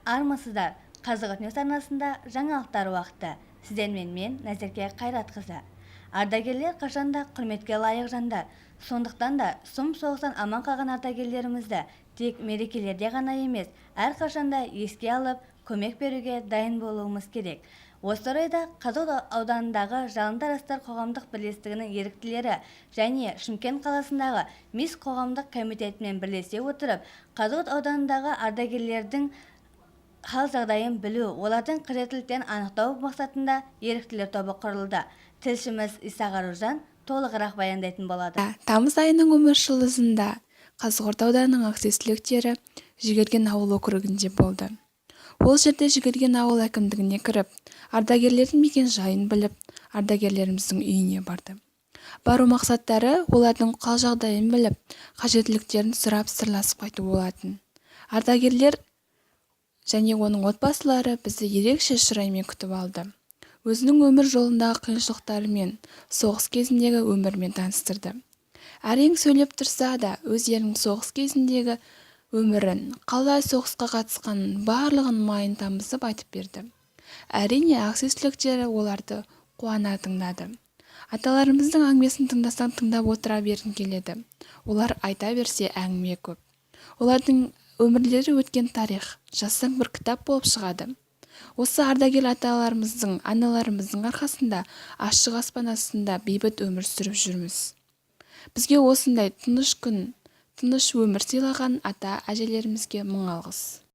армысыздар. Қазығыт ньюс арнасында жаңалықтар уақыты. Сіздермен мен Назерке Қайратқызы. Ардагерлер қашанда құрметке лайық жандар. Сондықтан да сұм соғыстан аман қалған ардагерлерімізді тек мерекелерде ғана емес, әрқашанда еске алып, көмек беруге дайын болуымыз керек. Осы орайда Қазығұрт ауданындағы Жалындар жастар қоғамдық бірлестігінің еріктілері және Шымкент қаласындағы МИС қоғамдық комитетімен бірлесе отырып, Қазығұрт ауданындағы ардагерлердің хал-жағдайын білу, олардың қажеттіліктерін анықтау мақсатында еріктілер тобы құрылды. Тілшіміз Иса Ғаружан толығырақ баяндайтын болады. Тамыз айының 15 жұлдызында Қазығұрт ауданының активтіліктері Жүгерген ауыл округінде болды. Ол жерде Жүгерген ауыл әкімдігіне кіріп, ардагерлердің мекен-жайын біліп, ардагерлеріміздің үйіне барды. Бару мақсаттары олардың қал-жағдайын біліп, қажеттіліктерін сұрап сырласып қайту болатын. Ардагерлер және оның отбасылары бізді ерекше шыраймен күтіп алды. Өзінің өмір жолындағы қиыншылықтарымен, соғыс кезіндегі өмірмен таныстырды. Әрең сөйлеп тұрса да, өздерінің соғыс кезіндегі өмірін, қалай соғысқа қатысқанын барлығын майын тамызып айтып берді. Әрине, активтіліктері оларды қуана тыңдады. Аталарымыздың әңгімесін тыңдасаң тыңдап отыра бергің келеді. Олар айта берсе әңгіме көп. Олардың өмірлері өткен тарих, жазсаң бір кітап болып шығады. Осы ардагер аталарымыздың, аналарымыздың арқасында ашық аспан астында бейбіт өмір сүріп жүрміз. Бізге осындай тыныш күн, тыныш өмір сыйлаған ата-әжелерімізге мың алғыс.